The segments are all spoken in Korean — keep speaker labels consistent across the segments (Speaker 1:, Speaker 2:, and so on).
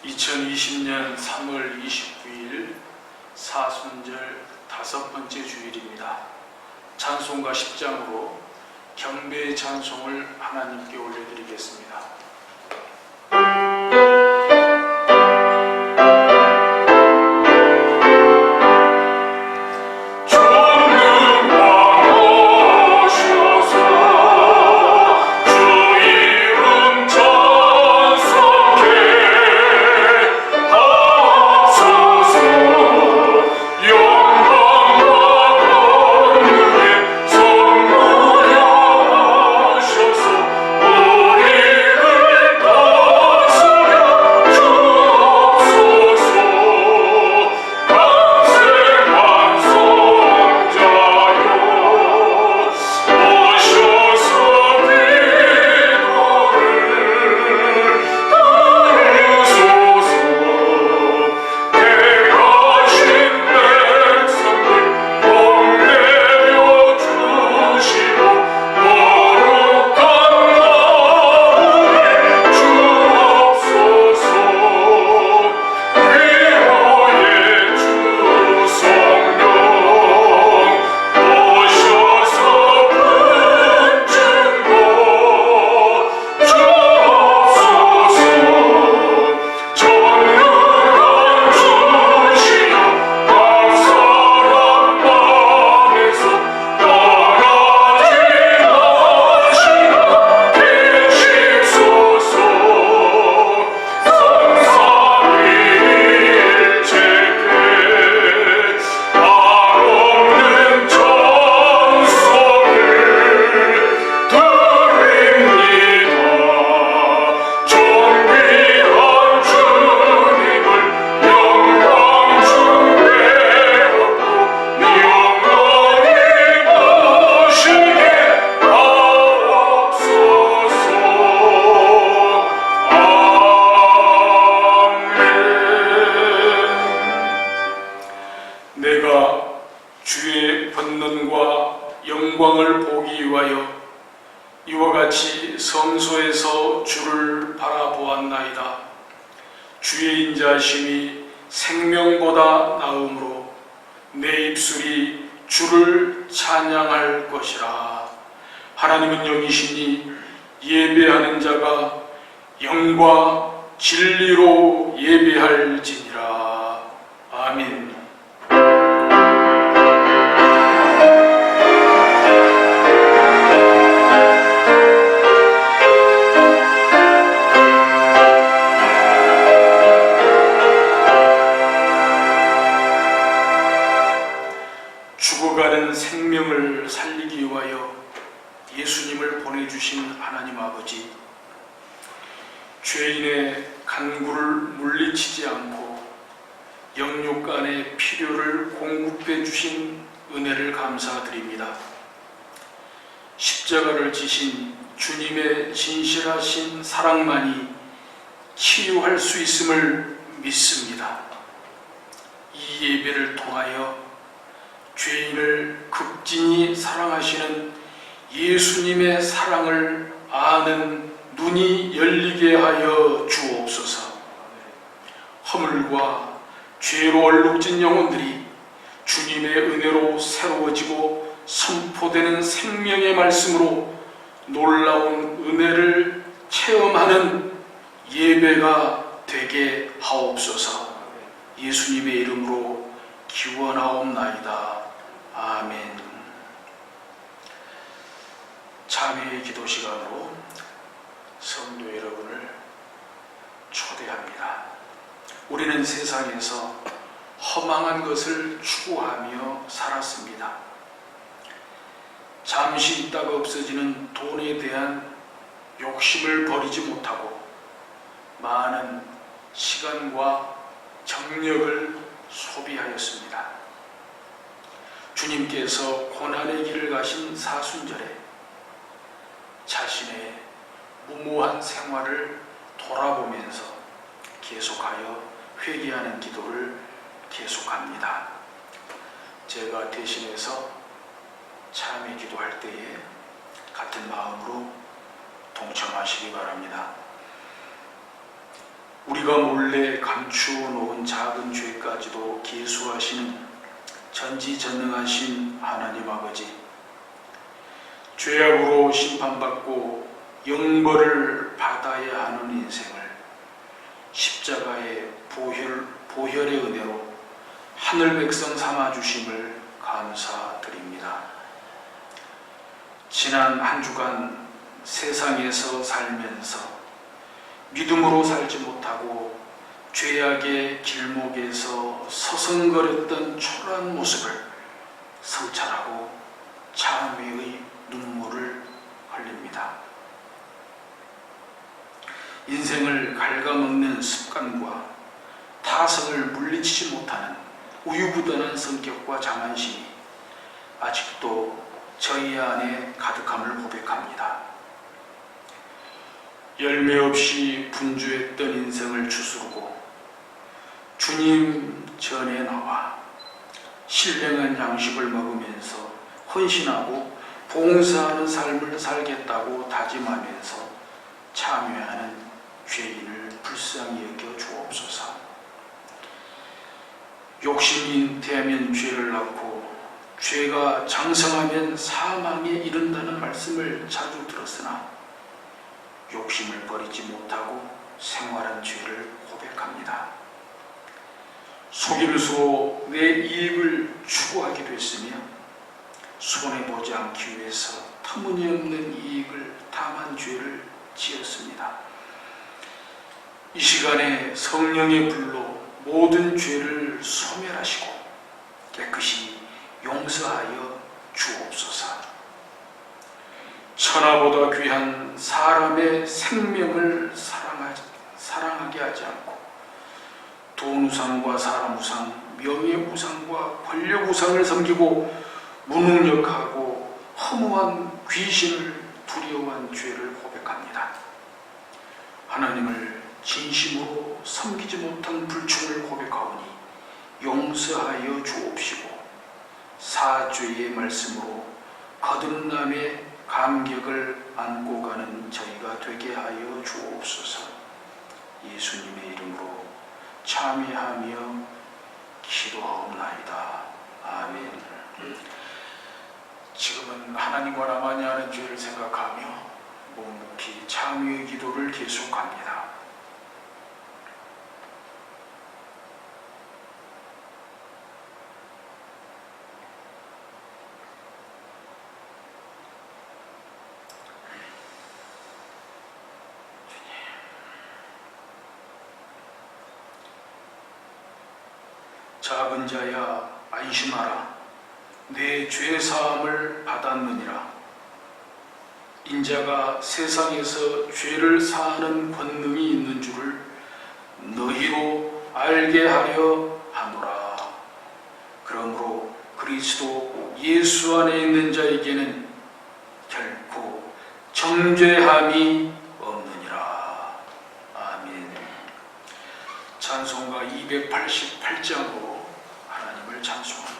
Speaker 1: 2020년 3월 29일 사순절 5번째 주일입니다. 찬송가 10장으로 경배의 찬송을 하나님께 올려드리겠습니다. 내가 주의 번능과 영광을 보기 위하여 이와 같이 성소에서 주를 바라보았나이다. 주의 인자하심이 생명보다 나음으로 내 입술이 주를 찬양할 것이라. 하나님은 영이시니 예배하는 자가 영과 진리로 예배할지니라. 아멘. 죽어가는 생명을 살리기 위하여 예수님을 보내주신 하나님 아버지, 죄인의 간구를 물리치지 않고 영육간의 필요를 공급해 주신 은혜를 감사드립니다. 십자가를 지신 주님의 진실하신 사랑만이 치유할 수 있음을 믿습니다. 이 예배를 통하여 죄인을 극진히 사랑하시는 예수님의 사랑을 아는 눈이 열리게 하여 주옵소서. 허물과 죄로 얼룩진 영혼들이 주님의 은혜로 새로워지고 선포되는 생명의 말씀으로 놀라운 은혜를 체험하는 예배가 되게 하옵소서. 예수님의 이름으로 기원하옵나이다. 아멘. 참회의 기도 시간으로 성도 여러분을 초대합니다. 우리는 세상에서 허망한 것을 추구하며 살았습니다. 잠시 있다가 없어지는 돈에 대한 욕심을 버리지 못하고 많은 시간과 정력을 소비하였습니다. 주님께서 고난의 길을 가신 사순절에 자신의 무모한 생활을 돌아보면서 계속하여 회개하는 기도를 계속합니다. 제가 대신해서 참회 기도할 때에 같은 마음으로 동참하시기 바랍니다. 우리가 몰래 감추어 놓은 작은 죄까지도 계수하시는 전지전능하신 하나님 아버지, 죄악으로 심판받고 영벌을 받아야 하는 인생을 십자가의 보혈의 은혜로 하늘 백성 삼아주심을 감사드립니다. 지난 한 주간 세상에서 살면서 믿음으로 살지 못하고 죄악의 길목에서 서성거렸던 초라한 모습을 성찰하고 참회의 눈물을 흘립니다. 인생을 갉아먹는 습관과 타성을 물리치지 못하는 우유부단한 성격과 자만심이 아직도 저희 안에 가득함을 고백합니다. 열매 없이 분주했던 인생을 추스르고 주님 전에 나와 신령한 양식을 먹으면서 헌신하고 봉사하는 삶을 살겠다고 다짐하면서 참여하는 죄인을 불쌍히 여겨 주옵소서. 욕심이 잉태하면 죄를 낳고 죄가 장성하면 사망에 이른다는 말씀을 자주 들었으나 욕심을 버리지 못하고 생활한 죄를 고백합니다. 속임수로 내 이익을 추구하게 됐으며 손해보지 않기 위해서 터무니없는 이익을 탐한 죄를 지었습니다. 이 시간에 성령의 불로 모든 죄를 소멸하시고 깨끗이 용서하여 주옵소서. 천하보다 귀한 사람의 생명을 사랑하게 하지 않고 돈 우상과 사람 우상, 명예 우상과 권력 우상을 섬기고 무능력하고 허무한 귀신을 두려워한 죄를 고백합니다. 하나님을 진심으로 섬기지 못한 불충을 고백하오니 용서하여 주옵시고 사죄의 말씀으로 거듭남의 감격을 안고 가는 저희가 되게 하여 주옵소서. 예수님의 이름으로 참여하며 기도하옵나이다. 아멘. 지금은 하나님과 나만이 하는 죄를 생각하며 묵묵히 참여의 기도를 계속합니다. 작은 자야 안심하라. 내 죄사함을 받았느니라. 인자가 세상에서 죄를 사하는 권능이 있는 줄을 너희로 알게 하려 하노라. 그러므로 그리스도 예수 안에 있는 자에게는 결코 정죄함이 없느니라. 아멘. 찬송가 288장으로 하나님을 찬송합니다.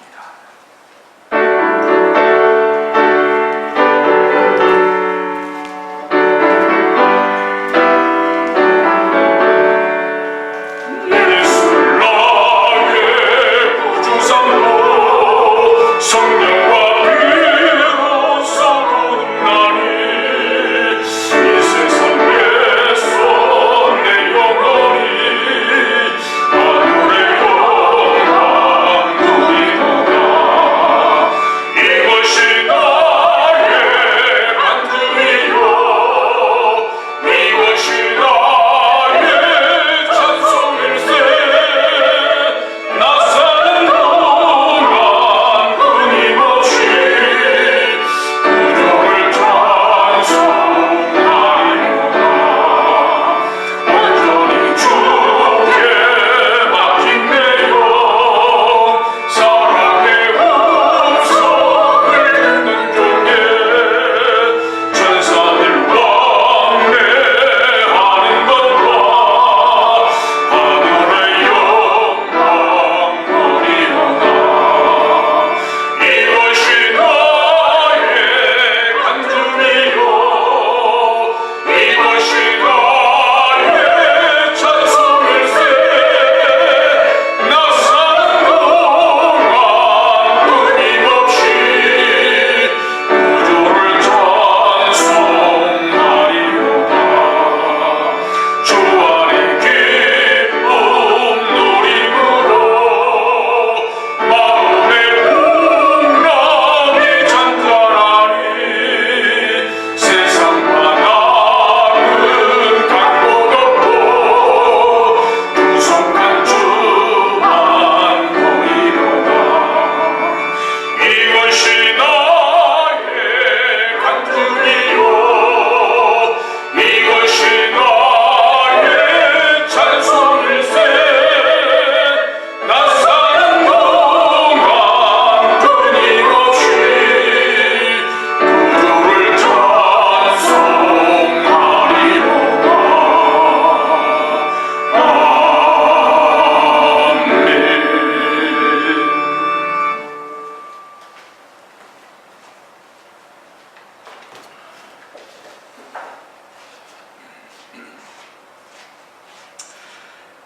Speaker 2: 영원히 아무래도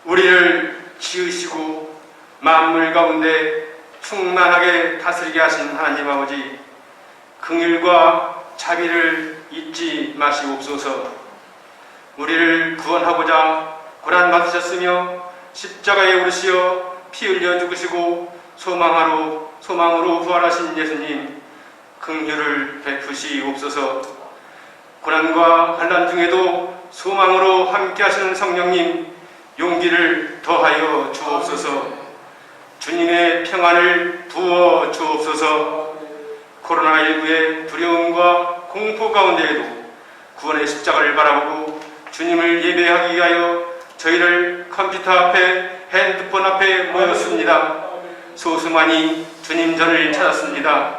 Speaker 2: 우리를 지으시고 만물 가운데 충만하게 다스리게 하신 하나님 아버지, 긍휼과 자비를 잊지 마시옵소서. 우리를 구원하고자 고난 받으셨으며 십자가에 오르시어 피 흘려 죽으시고 소망으로 부활하신 예수님, 긍휼을 베푸시옵소서. 고난과 환난 중에도 소망으로 함께하시는 성령님, 용기를 더하여 주옵소서. 주님의 평안을 부어 주옵소서. 코로나19의 두려움과 공포 가운데에도 구원의 십자가를 바라보고 주님을 예배하기 위하여 저희를 컴퓨터 앞에, 핸드폰 앞에 모였습니다. 소수만이 주님 전을 찾았습니다.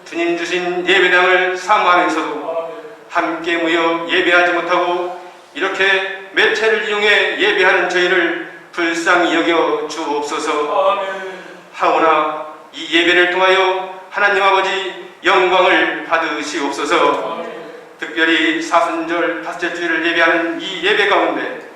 Speaker 2: 주님 주신 예배당을 사모하면서도 함께 모여 예배하지 못하고 이렇게 매체를 이용해 예배하는 저희를 불쌍히 여겨 주옵소서. 하오나 이 예배를 통하여 하나님 아버지 영광을 받으시옵소서. 특별히 사순절 다섯째 주일을 예배하는 이 예배 가운데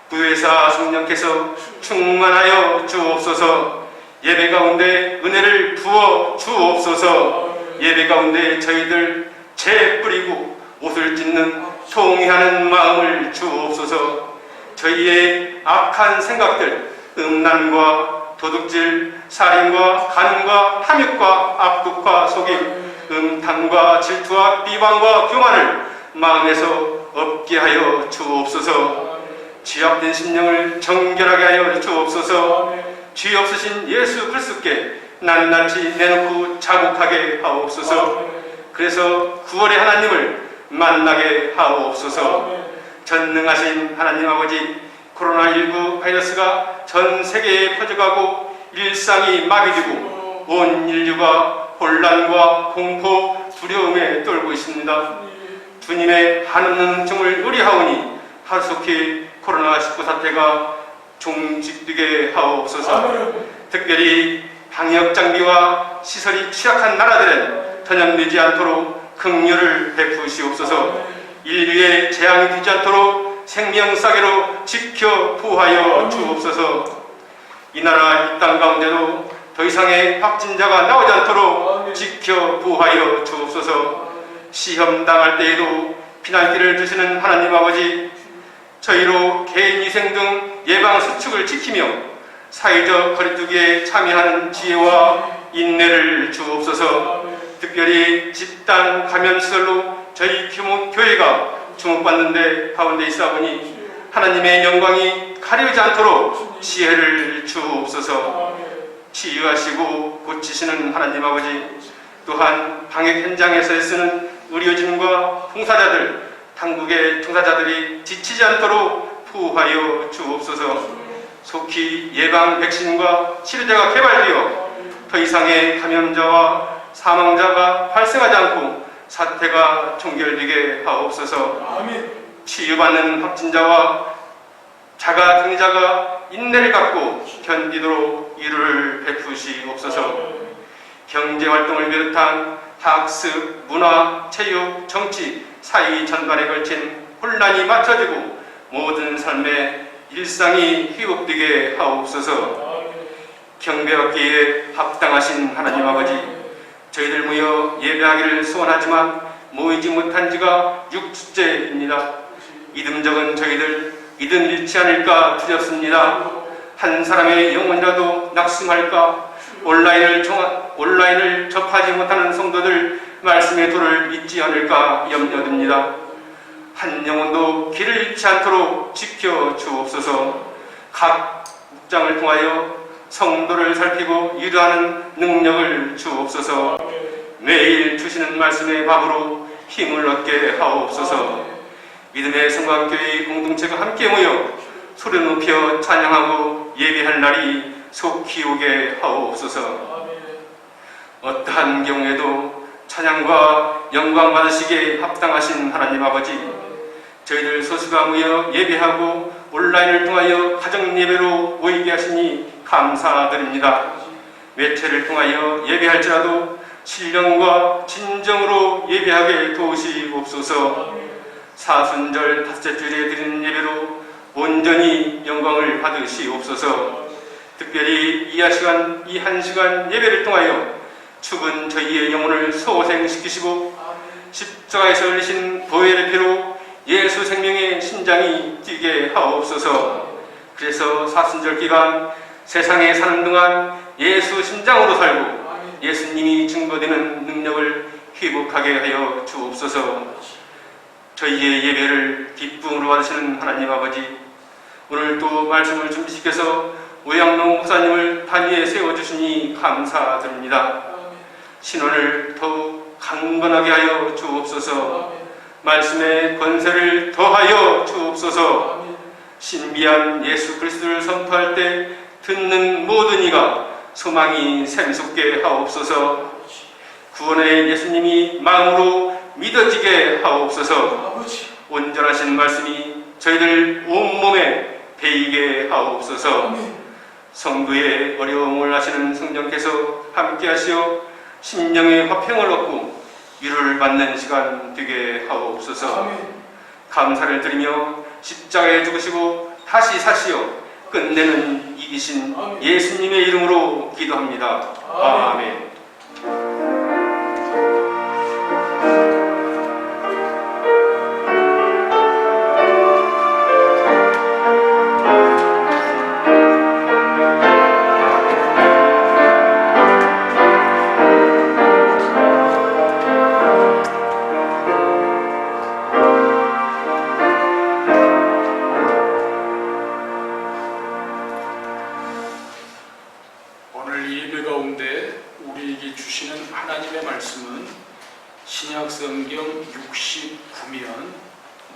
Speaker 2: 부회사 성령께서 충만하여 주옵소서. 예배 가운데 은혜를 부어 주옵소서. 예배 가운데 저희들 재 뿌리고 옷을 찢는 통회하는 마음을 주옵소서. 저희의 악한 생각들, 음란과 도둑질, 살인과 간음과 탐욕과 압독과 속임, 음탕과 질투와 비방과 교만을 마음에서 없게 하여 주옵소서. 죄악된 심령을 정결하게 하여 주옵소서. 죄 없으신 예수 그리스도께 낱낱이 내놓고 자국하게 하옵소서. 그래서 9월의 하나님을 만나게 하옵소서. 전능하신 하나님 아버지, 코로나19 바이러스가 전 세계에 퍼져가고 일상이 마비되고 온 인류가 혼란과 공포, 두려움에 떨고 있습니다. 주님의 한없는 정을 의뢰하오니 하루속히 코로나19 사태가 종식되게 하옵소서. 특별히 방역 장비와 시설이 취약한 나라들은 전염되지 않도록 긍휼을 베푸시옵소서. 인류의 재앙이 되지 않도록 생명싸개로 지켜 보호하여 주옵소서. 이 나라 이 땅 가운데도 더 이상의 확진자가 나오지 않도록 지켜 보호하여 주옵소서. 시험 당할 때에도 피난길을 주시는 하나님 아버지, 저희로 개인위생 등 예방수칙을 지키며 사회적 거리두기에 참여하는 지혜와 인내를 주옵소서. 특별히 집단 감염시설로 저희 교회가 주목받는 가운데 있사오니 하나님의 영광이 가려지 않도록 지혜를 주옵소서. 치유하시고 고치시는 하나님 아버지, 또한 방역 현장에서 쓰는 의료진과 봉사자들, 당국의 종사자들이 지치지 않도록 보호하여 주옵소서. 속히 예방 백신과 치료제가 개발되어 더 이상의 감염자와 사망자가 발생하지 않고 사태가 종결되게 하옵소서. 치유받는 확진자와 자가격리자가 인내를 갖고 견디도록 이루를 베푸시옵소서. 경제활동을 비롯한 학습, 문화, 체육, 정치, 사회 전반에 걸친 혼란이 맞춰지고 모든 삶의 일상이 회복되게 하옵소서. 경배받기에 합당하신 하나님 아버지, 저희들 모여 예배하기를 소원하지만 모이지 못한 지가 6주째입니다. 이듬적은 저희들 이든 잃지 않을까 두렵습니다. 한 사람의 영혼이라도 낙심할까, 온라인을 접하지 못하는 성도들 말씀의 도를 잊지 않을까 염려됩니다. 한 영혼도 길을 잃지 않도록 지켜 주옵소서. 각 목장을 통하여 성도를 살피고 유도하는 능력을 주옵소서. 매일 주시는 말씀의 밥으로 힘을 얻게 하옵소서. 믿음의 성곽교회 공동체가 함께 모여 소리 높여 찬양하고 예배할 날이 속히 오게 하옵소서. 어떠한 경우에도 찬양과 영광 받으시기에 합당하신 하나님 아버지, 저희들 소수가 모여 예배하고 온라인을 통하여 가정 예배로 모이게 하시니 감사드립니다. 매체를 통하여 예배할지라도 신령과 진정으로 예배하게 도우시옵소서. 사순절 다섯째 주일에 드리는 예배로 온전히 영광을 받으시옵소서. 특별히 이 한 시간 예배를 통하여 죽은 저희의 영혼을 소생시키시고 십자가에서 흘리신 보혈의 피로 예수 생명의 심장이 뛰게 하옵소서. 그래서 사순절 기간 세상에 사는 동안 예수 심장으로 살고 예수님이 증거되는 능력을 회복하게 하여 주옵소서. 저희의 예배를 기쁨으로 받으시는 하나님 아버지, 오늘 또 말씀을 준비시켜서 오양농 목사님을 단위에 세워주시니 감사드립니다. 신원을 더욱 강건하게 하여 주옵소서. 말씀의 권세를 더하여 주옵소서. 신비한 예수 그리스도를 선포할 때 듣는 모든 이가 소망이 샘솟게 하옵소서. 구원의 예수님이 마음으로 믿어지게 하옵소서. 온전하신 말씀이 저희들 온몸에 배이게 하옵소서. 성도의 어려움을 아시는 성령께서 함께 하시어 심령의 화평을 얻고 위로를 받는 시간 되게 하옵소서. 감사를 드리며 십자가에 죽으시고 다시 사시어 끝내는 이기신 예수님의 이름으로 기도합니다. 아멘.
Speaker 1: 신약성경 69면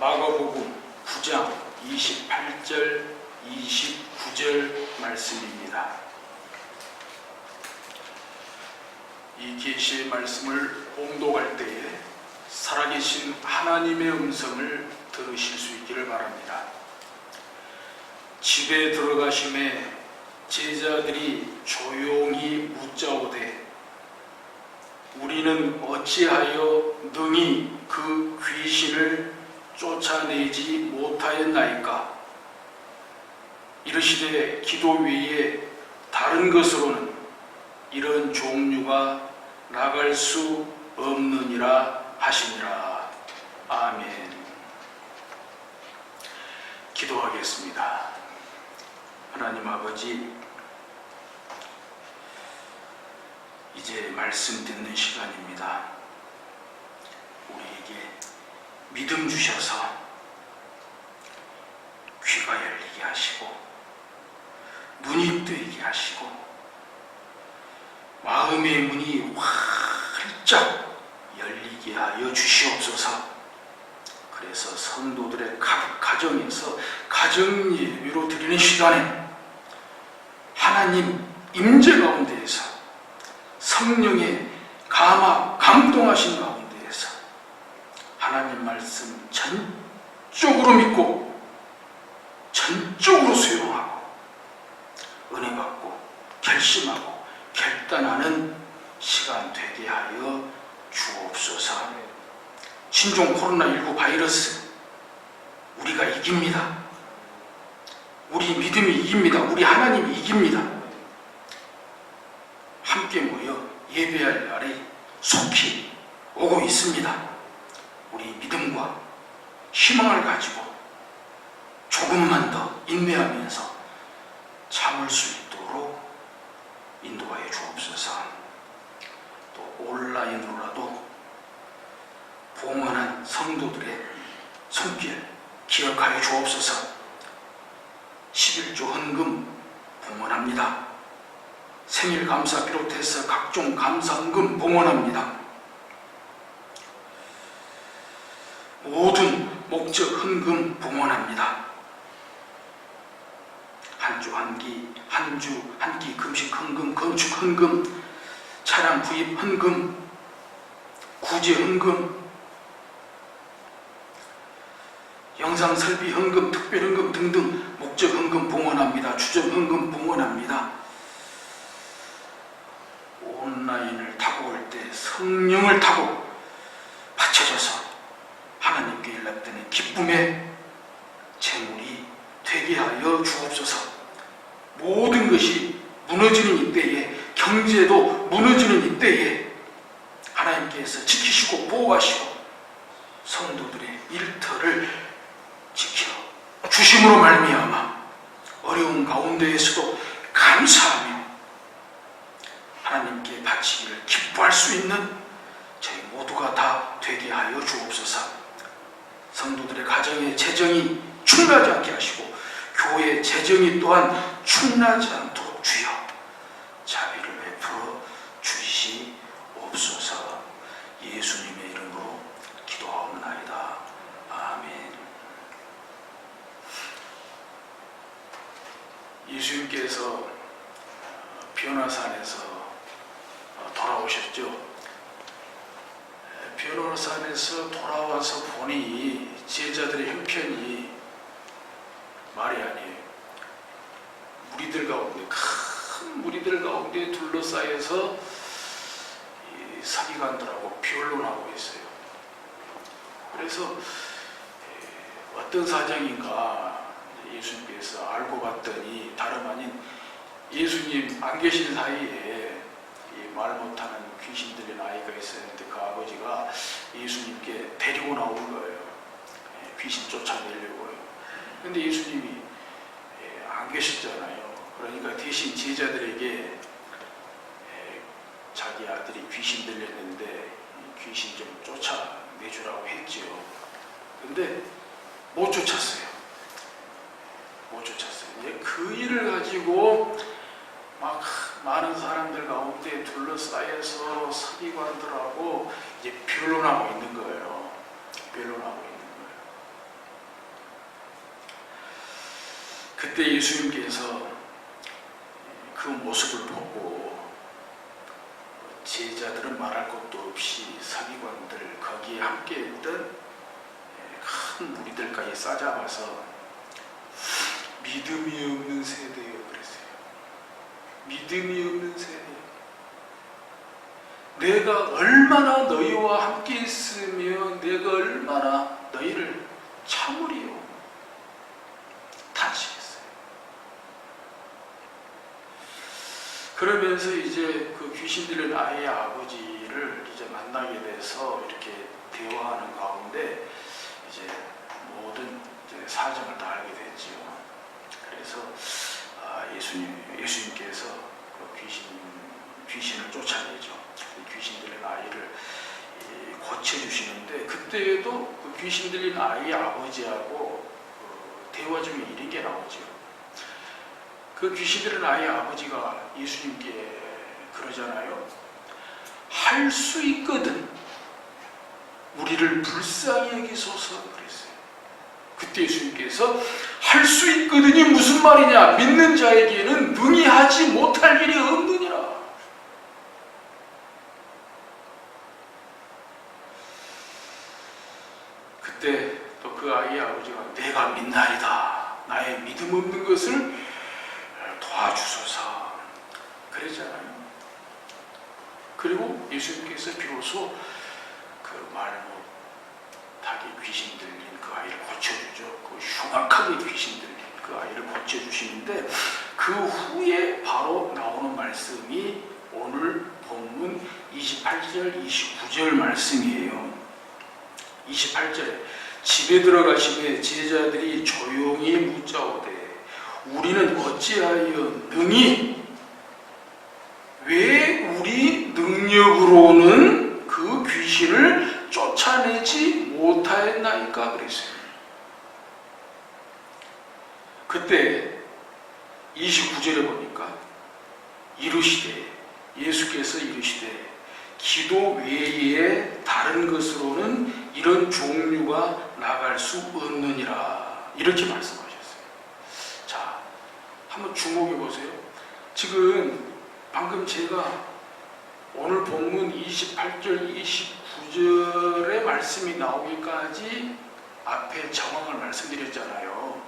Speaker 1: 마가복음 9장 28절 29절 말씀입니다. 이 계시의 말씀을 봉독할 때에 살아계신 하나님의 음성을 들으실 수 있기를 바랍니다. 집에 들어가심에 제자들이 조용히 묻자오되 우리는 어찌하여 능히 그 귀신을 쫓아내지 못하였나이까? 이르시되 기도 외에 다른 것으로는 이런 종류가 나갈 수 없느니라 하시니라. 아멘. 기도하겠습니다. 하나님 아버지, 이제 말씀 듣는 시간입니다. 우리에게 믿음 주셔서 귀가 열리게 하시고 눈이 뜨이게 하시고 마음의 문이 활짝 열리게 하여 주시옵소서. 그래서 성도들의 각 가정에서 가정 예배로 드리는 시간에 하나님 임재 가운데에서 성령의 감동하신 가운데에서 하나님 말씀 전적으로 믿고 전적으로 수용하고 은혜 받고 결심하고 결단하는 시간 되게 하여 주옵소서. 신종 코로나19 바이러스 우리가 이깁니다. 우리 믿음이 이깁니다. 우리 하나님이 이깁니다. 함께 모여 예배할 날이 속히 오고 있습니다. 우리 믿음과 희망을 가지고 조금만 더 인내하면서 참을 수 있도록 인도하여 주옵소서. 또 온라인으로라도 봉헌한 성도들의 손길 기억하여 주옵소서. 11조 헌금 봉헌합니다. 생일 감사 비롯해서 각종 감사헌금 봉헌합니다. 모든 목적 헌금 봉헌합니다. 한 주 한 끼 금식 헌금, 건축 헌금, 차량 구입 헌금, 구제 헌금, 영상 설비 헌금, 특별 헌금 등등 목적 헌금 봉헌합니다. 추정 헌금 봉헌합니다. 온라인을 타고 올 때 성령을 타고 받쳐져서 하나님께 연락되는 기쁨의 재물이 되게 하여 주옵소서. 모든 것이 무너지는 이때에, 경제도 무너지는 이때에 하나님께서 지키시고 보호하시고 성도들의 일터를 지켜 주심으로 말미암아 어려운 가운데에서도 감사하며 하나님께 바치기를 기뻐할 수 있는 저희 모두가 다 되게 하여 주옵소서. 성도들의 가정의 재정이 충나지 않게 하시고 교회의 재정이 또한 충나지 않도록 주여 자비를 베풀어 주시옵소서. 예수님의 이름으로 기도하옵나이다. 아멘. 예수님께서 변화산에서 돌아오셨죠. 변화산에서 돌아와서 보니 제자들의 형편이 말이 아니에요. 무리들 가운데, 큰 무리들 가운데 둘러싸여서 이 서기관들하고 변론하고 있어요. 그래서 어떤 사정인가 예수님께서 알고 봤더니 다름 아닌 예수님 안 계신 사이에 말 못하는 귀신 들린 아이가 있었는데 그 아버지가 예수님께 데리고 나온 거예요. 귀신 쫓아내려고요. 근데 예수님이 안 계셨잖아요. 그러니까 대신 제자들에게 자기 아들이 귀신 들렸는데 귀신 좀 쫓아내주라고 했지요. 근데 못 쫓았어요. 못 쫓았어요. 이제 그 일을 가지고 막 많은 사람들 가운데 둘러싸여서 서기관들하고 이제 변론하고 있는 거예요. 변론하고 있는 거예요. 그때 예수님께서 그 모습을 보고 제자들은 말할 것도 없이 서기관들 거기에 함께했던 큰 무리들까지 싸잡아서 믿음이 없는 세대예요 그랬어요. 믿음이 없는 세대. 내가 얼마나 너희와 함께 있으며 내가 얼마나 너희를 참으리요. 다시겠어요. 그러면서 이제 그 귀신 들린 아이의 아버지를 이제 만나게 돼서 이렇게 대화하는 가운데 이제 모든 이제 사정을 다 알게 됐지요. 그래서 예수님께서 그 귀신을 쫓아내죠. 귀신 들린 아이를 고쳐주시는데 그때에도 그 귀신 들린 아이의 아버지하고 대화 중에 이런 게 나오죠. 그 귀신 들린 아이의 아버지가 예수님께 그러잖아요. 할 수 있거든 우리를 불쌍히 여기소서 그랬어요. 그때 예수님께서 할 수 있거든이 무슨 말이냐? 믿는 자에게는 능히 하지 못할 일이 없느니라. 그때 또 그 아이의 아버지가 내가 믿나이다. 나의 믿음 없는 것을 도와주소서. 그랬잖아요. 그리고 예수님께서 비로소 그 말 못하게 귀신 들린 그 아이를 고쳐주죠. 그 흉악하게 귀신 들린 그 아이를 고쳐주시는데 그 후에 바로 나오는 말씀이 오늘 본문 28절, 29절 말씀이에요. 28절에 집에 들어가시매 제자들이 조용히 묻자오되 우리는 어찌하여 능히 왜 우리 능력으로는 그 귀신을 쫓아내지 못하였나이까 그랬어요. 그때 29절에 보니까 예수께서 이르시되 기도 외에 다른 것으로는 이런 종류가 나갈 수 없느니라 이렇게 말씀하셨어요. 자, 한번 주목해 보세요. 지금 방금 제가 오늘 본문 28절 29절의 말씀이 나오기까지 앞에 정황을 말씀드렸잖아요.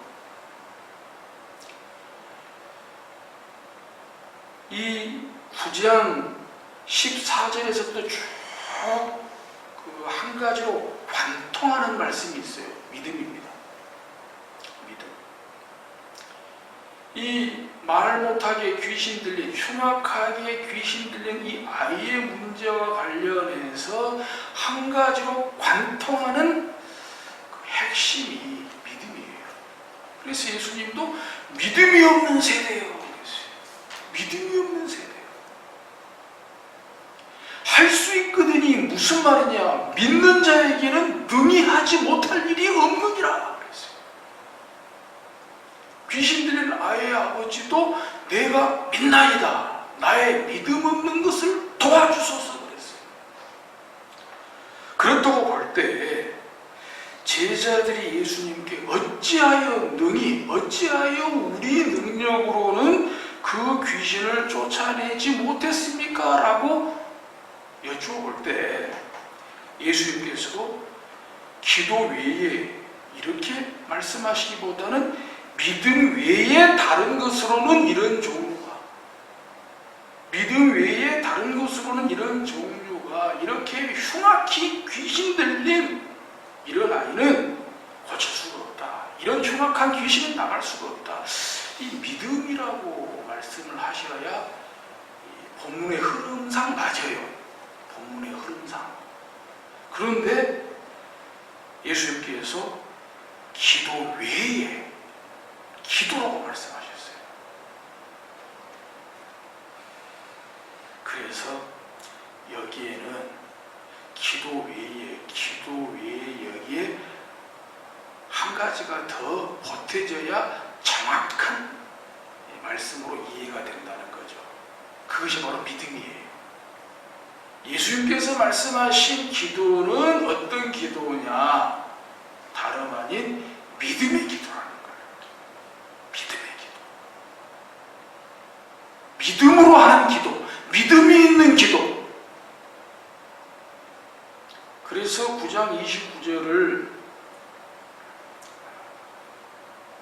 Speaker 1: 이 9장 14절에서부터 쭉 그 한 가지로 관통하는 말씀이 있어요. 믿음입니다. 믿음. 이 말 못하게 귀신 들린, 흉악하게 귀신 들린 이 아이의 문제와 관련해서 한 가지로 관통하는 그 핵심이 믿음이에요. 그래서 예수님도 믿음이 없는 세대예요. 그랬어요. 믿음이 없는 세대예요. 할 수 있거든이 무슨 말이냐? 믿는 자에게는 능히 하지 못할 일이 없느니라. 귀신 들린 아이의 아버지도 내가 믿나이다. 나의 믿음 없는 것을 도와주소서 그랬어요. 그렇다고 볼 때 제자들이 예수님께 어찌하여 우리 능력으로는 그 귀신을 쫓아내지 못했습니까? 라고 여쭈어볼 때 예수님께서도 기도 외에 이렇게 말씀하시기보다는 믿음 외에 다른 것으로는 이런 종류가 이렇게 흉악히 귀신 들린 이런 아이는 고칠 수가 없다. 이런 흉악한 귀신은 나갈 수가 없다. 이 믿음이라고 말씀을 하셔야 본문의 흐름상 맞아요. 본문의 흐름상. 그런데 예수님께서 기도 외에 기도라고 말씀하셨어요. 그래서 여기에는 기도 외에 여기에 한 가지가 더 보태져야 정확한 말씀으로 이해가 된다는 거죠. 그것이 바로 믿음이에요. 예수님께서 말씀하신 기도는 어떤 기도냐? 다름 아닌 믿음의 기도라는 거예요. 믿음으로 하는 기도, 믿음이 있는 기도. 그래서 9장 29절을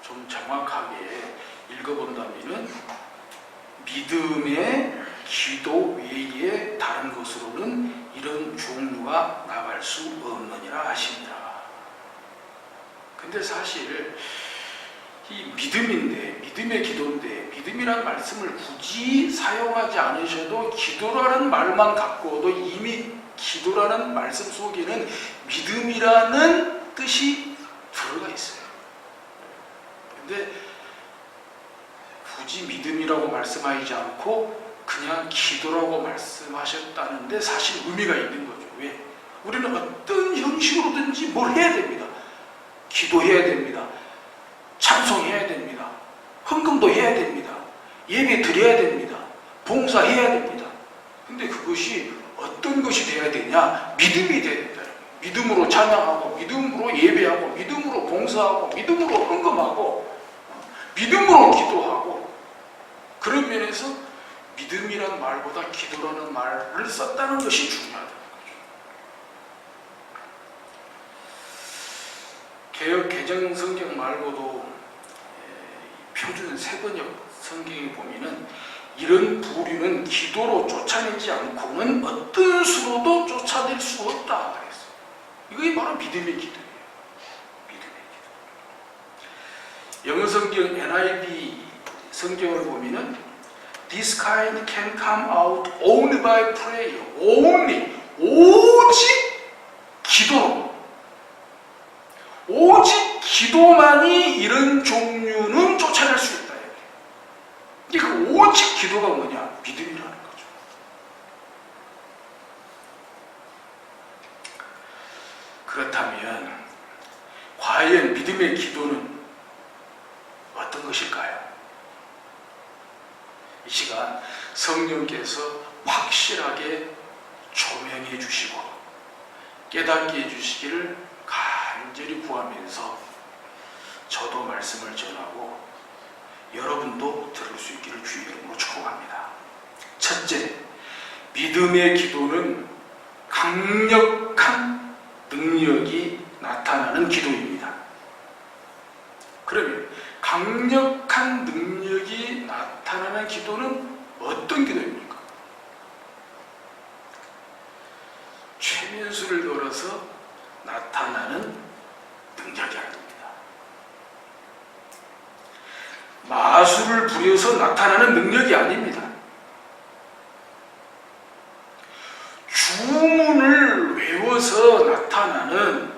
Speaker 1: 좀 정확하게 읽어본다면 믿음의 기도 외에 다른 것으로는 이런 종류가 나갈 수 없느니라 하신다. 근데 사실 이 믿음의 기도인데 믿음이라는 말씀을 굳이 사용하지 않으셔도 기도라는 말만 갖고도 이미 기도라는 말씀 속에는 믿음이라는 뜻이 들어가 있어요. 근데 굳이 믿음이라고 말씀하지 않고 그냥 기도라고 말씀하셨다는데 사실 의미가 있는 거죠. 왜? 우리는 어떤 형식으로든지 뭘 해야 됩니다. 기도해야 됩니다. 찬송해야 됩니다. 헌금도 해야 됩니다. 예배 드려야 됩니다. 봉사해야 됩니다. 근데 그것이 어떤 것이 돼야 되냐? 믿음이 돼야 된다. 믿음으로 찬양하고, 믿음으로 예배하고, 믿음으로 봉사하고, 믿음으로 헌금하고, 믿음으로 기도하고. 그런 면에서 믿음이란 말보다 기도라는 말을 썼다는 것이 중요하다는 거죠. 개역 개정 성경 말고도 표준 세번역 성경에 보면은 이런 부류는 기도로 쫓아내지 않고는 어떤 수로도 쫓아낼 수 없다 그랬어요. 이게 바로 믿음의 기도예요. 믿음의 기도. 영어 성경 NIV 성경을 보면은 This kind can come out only by prayer. 오직 기도로. 오직 기도만이 이런 종류는 쫓아낼 수 있다. 이게 그 오직 기도가 뭐냐? 믿음이라는 거죠. 그렇다면 과연 믿음의 기도는 어떤 것일까요? 이 시간 성령께서 확실하게 조명해 주시고 깨닫게 해주시기를 간절히 구하면서 저도 말씀을 전하고 여러분도 들을 수 있기를 주의 이름으로 축복합니다. 첫째, 믿음의 기도는 강력한 능력이 나타나는 기도입니다. 그러면 강력한 능력이 나타나는 기도는 어떤 기도입니까? 최면수를 걸어서 나타나는 능력이 아닙니다. 마술을 부려서 나타나는 능력이 아닙니다. 주문을 외워서 나타나는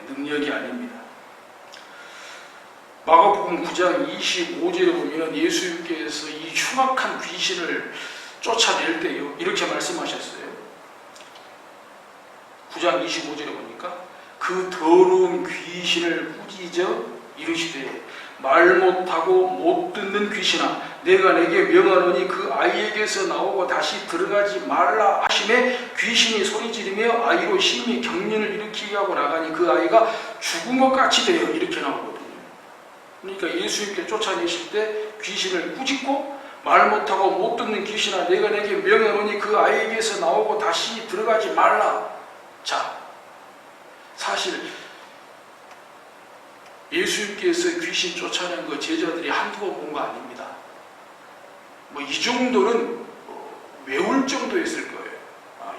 Speaker 1: 능력이 아닙니다. 마가복음 9장 25절에 보면 예수님께서 이 흉악한 귀신을 쫓아낼 때요, 이렇게 말씀하셨어요. 9장 25절에 보니까 그 더러운 귀신을 꾸짖어 이르시되 말 못하고 못 듣는 귀신아, 내가 내게 명하노니 그 아이에게서 나오고 다시 들어가지 말라 하시매 귀신이 소리지르며 아이로 심히 경련을 일으키게 하고 나가니 그 아이가 죽은 것 같이 되어, 이렇게 나오거든요. 그러니까 예수님께 쫓아내실 때 귀신을 꾸짖고 말 못하고 못 듣는 귀신아, 내가 내게 명하노니 그 아이에게서 나오고 다시 들어가지 말라. 자, 사실 예수님께서 귀신 쫓아낸 거 제자들이 한두 번 본 거 아닙니다. 뭐 이 정도는 외울 정도였을 거예요.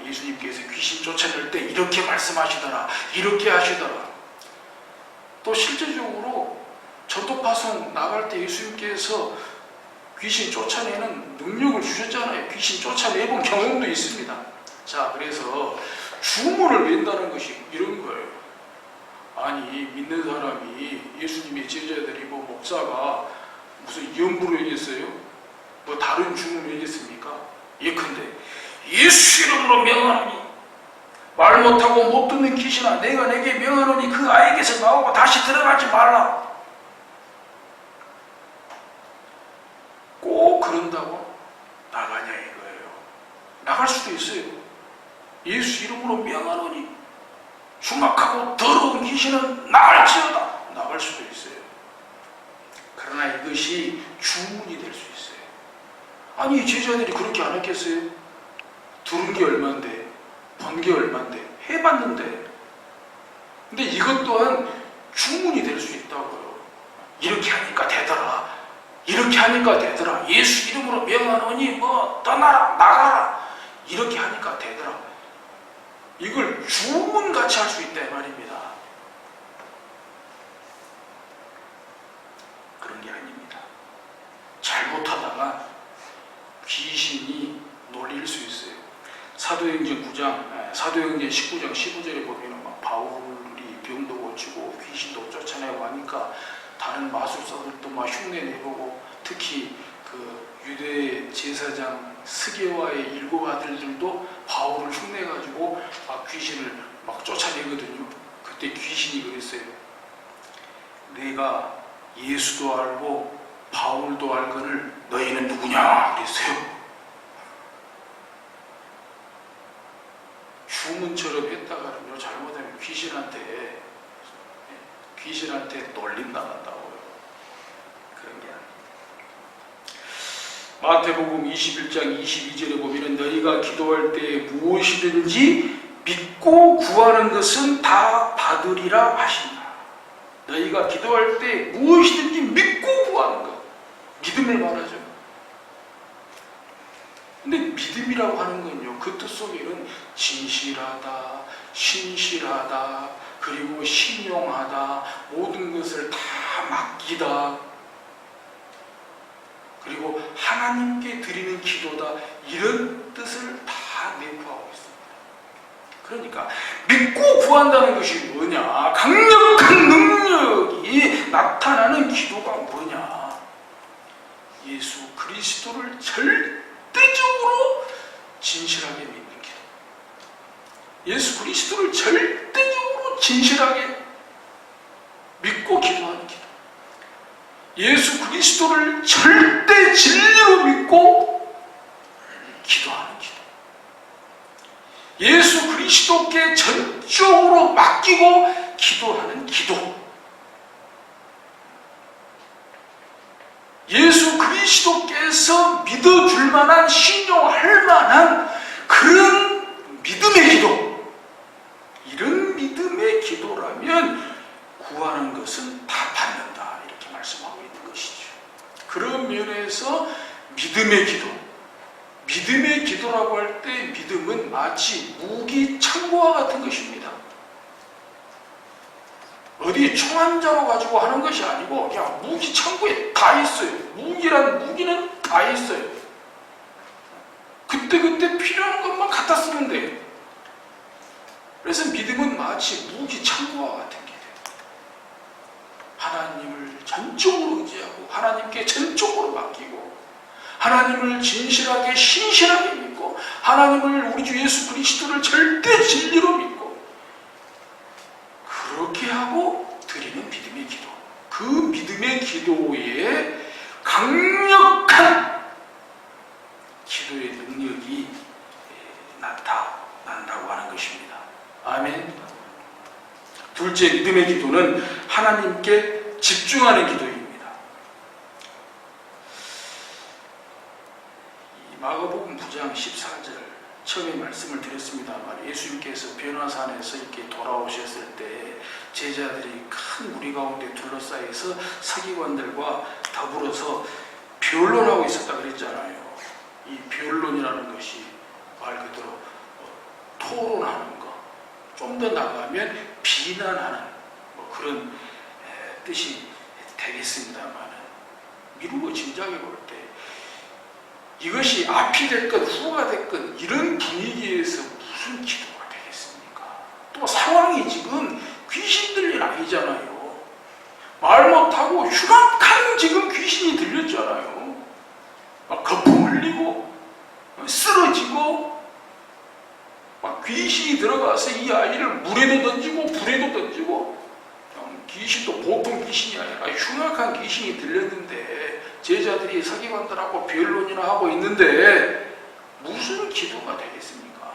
Speaker 1: 예수님께서 귀신 쫓아낼 때 이렇게 말씀하시더라, 이렇게 하시더라. 또 실제적으로 전도파송 나갈 때 예수님께서 귀신 쫓아내는 능력을 주셨잖아요. 귀신 쫓아내본 경험도 있습니다. 자, 그래서 주문을 낸다는 것이 이런 거예요. 아니, 믿는 사람이, 예수님의 제자들이 뭐 목사가 무슨 예언부를 얘기했어요? 뭐 다른 주문을 얘기했습니까? 예컨대 예수 이름으로 명하노니 말 못하고 못 듣는 귀신아, 내가 내게 명하노니 그 아이에게서 나오고 다시 들어가지 말라. 꼭 그런다고 나가냐 이거예요. 나갈 수도 있어요. 예수 이름으로 명하노니 흉악하고 더러운 귀신은 나갈지어다. 나갈 수도 있어요. 그러나 이것이 주문이 될 수 있어요. 아니, 제자들이 그렇게 안 했겠어요? 들은 게 얼만데, 본 게 얼만데, 해봤는데. 근데 이것 또한 주문이 될 수 있다고요. 이렇게 하니까 되더라, 이렇게 하니까 되더라, 예수 이름으로 명하노니 뭐 떠나라, 나가라, 이렇게 하니까 되더라. 이걸 주문같이 할 수 있다 이 말입니다. 그런 게 아닙니다. 잘못하다가 귀신이 놀릴 수 있어요. 사도행전 19장 15절에 보면 막 바울이 병도 고치고 귀신도 쫓아내고 하니까 다른 마술사들도 막 흉내 내보고, 특히 그 유대 제사장 스게와의 7 아들들도 바울을 흉내가지고 막 귀신을 막 쫓아내거든요. 그때 귀신이 그랬어요. 내가 예수도 알고 바울도 알거늘 너희는 누구냐 그랬어요. 주문처럼 했다가는요, 잘못하면 귀신한테 놀림 나간다고요. 그런 게 아닙니다. 마태복음 21장 22절에 보면 너희가 기도할 때 무엇이든지 믿고 구하는 것은 다 받으리라 하신다. 너희가 기도할 때 무엇이든지 믿고 구하는 것, 믿음을 말하죠. 근데 믿음이라고 하는 건요, 그 뜻 속에는 진실하다, 신실하다, 그리고 신용하다, 모든 것을 다 맡기다, 그리고 하나님께 드리는 기도다, 이런 뜻을 다 내포하고 있습니다. 그러니까 믿고 구한다는 것이 뭐냐? 강력한 능력이 나타나는 기도가 뭐냐? 예수 그리스도를 절대적으로 진실하게 믿는 기도. 예수 그리스도를 절대적으로 진실하게 믿고 기도하는 기도. 예수 그리스도를 절대 진리로 믿고 기도하는 기도. 예수 그리스도께 전적으로 맡기고 기도하는 기도. 예수 그리스도께서 믿어줄 만한, 신용할 만한 그런 믿음의 기도. 이런 믿음의 기도라면 구하는 것은 다 받는다, 이렇게 말씀하고 있는 것이죠. 그런 면에서 믿음의 기도, 믿음의 기도라고 할 때 믿음은 마치 무기 창고와 같은 것입니다. 어디 총 한 자로 가지고 하는 것이 아니고 그냥 무기 창고에 다 있어요. 무기는 다 있어요. 그때그때 필요한 것만 갖다 쓰면 돼요. 그래서 믿음은 마치 무기 창고와 같은 게 돼요. 하나님을 전적으로 의지하고 하나님께 전적으로 맡기고 하나님을 진실하게 신실하게 믿고 하나님을 우리 주 예수 그리스도를 절대 진리로 믿고 그렇게 하고 드리는 믿음의 기도. 그 믿음의 기도에 강력한 기도의 능력이 나타난다고 하는 것입니다. 아멘. 둘째, 믿음의 기도는 하나님께 집중하는 기도입니다. 이 마가복음 9장 14절 처음에 말씀을 드렸습니다만 예수님께서 변화산에서 이렇게 돌아오셨을 때 제자들이 큰 무리 가운데 둘러싸여서 서기관들과 더불어서 변론하고 있었다 그랬잖아요. 이 변론이라는 것이 말 그대로 토론하는 것, 좀 더 나가면 비난하는 그런 뜻이 되겠습니다만 미루고 짐작해 볼 때 이것이 앞이 됐건 후가 됐건 이런 분위기에서 무슨 기도가 되겠습니까? 또 상황이 지금 귀신 들린 아이잖아요. 말 못하고 흉악한 지금 귀신이 들렸잖아요. 막 거품 흘리고 쓰러지고 막 귀신이 들어가서 이 아이를 물에도 던지고 불에도 던지고 귀신도 보통 귀신이 아니라 흉악한 귀신이 들렸는데 제자들이 서기관들하고 변론이나 하고 있는데 무슨 기도가 되겠습니까?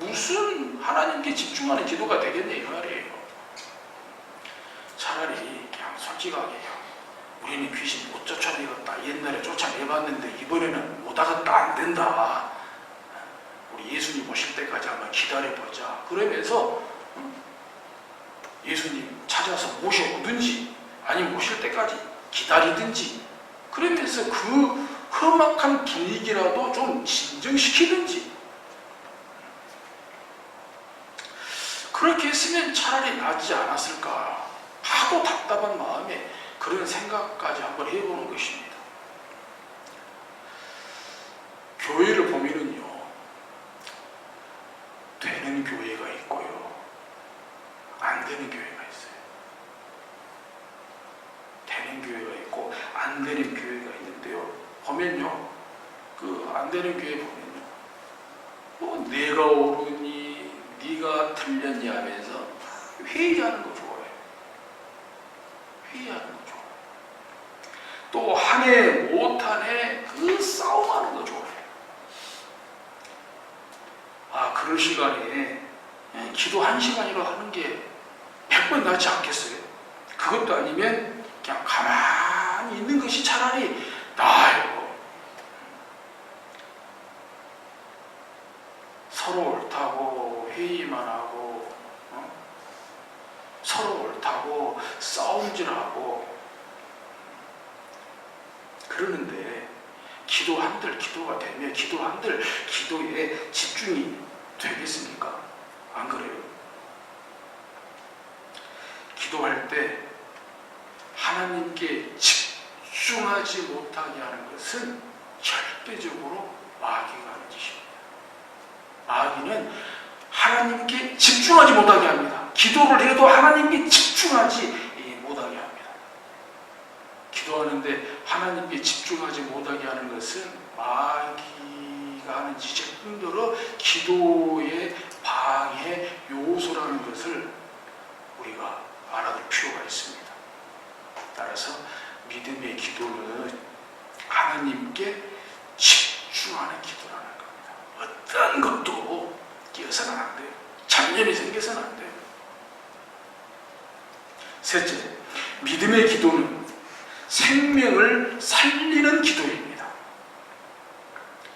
Speaker 1: 무슨 하나님께 집중하는 기도가 되겠냐 이 말이에요. 차라리 그냥 솔직하게 우리는 귀신 못 쫓아내겠다. 옛날에 쫓아내봤는데 이번에는 못하겠다. 안 된다. 우리 예수님 오실 때까지 한번 기다려보자. 그러면서 예수님 찾아서 모셔오든지 아니면 오실 때까지 기다리든지 그러면서 그 험악한 분위기라도 좀 진정시키든지 그렇게 했으면 차라리 낫지 않았을까 하고 답답한 마음에 그런 생각까지 한번 해보는 것입니다. 교회를 보면은요, 되는 교회가 있고요, 안 되는 교회가 있어요. 되는 교회가 있고 안 되는 교회가 있는데요. 보면요, 그 안 되는 교회 보면요, 뭐 내가 옳으니 네가 틀렸니 하면서 회의하는 거 좋아해요. 회의하는 거 좋아해요. 또 한 해 못한 해 그 싸움하는 거 좋아해요. 아, 그럴 시간에 기도 1시간이라도 하는 게 100번 낫지 않겠어요? 그것도 아니면 그냥 가만히 있는 것이 차라리 나아요. 서로 옳다고 회의만 하고 서로 옳다고 싸움질하고 그러는데 기도한들 기도가 되면 기도한들 기도에 집중이 되겠습니까? 안 그래요? 기도할 때 하나님께 집중하지 못하게 하는 것은 절대적으로 마귀가 하는 짓입니다. 마귀는 하나님께 집중하지 못하게 합니다. 기도를 해도 하나님께 집중하지 못하게 합니다. 기도하는데 하나님께 집중하지 못하게 하는 것은 마귀가 하는 짓일 뿐더러 기도의 방해 요소라는 것을 우리가 알아둘 필요가 있습니다. 따라서 믿음의 기도는 하나님께 집중하는 기도라는 겁니다. 어떤 것도 끼어서는 안 돼요. 잡념이 생겨서는 안 돼요. 셋째, 믿음의 기도는 생명을 살리는 기도입니다.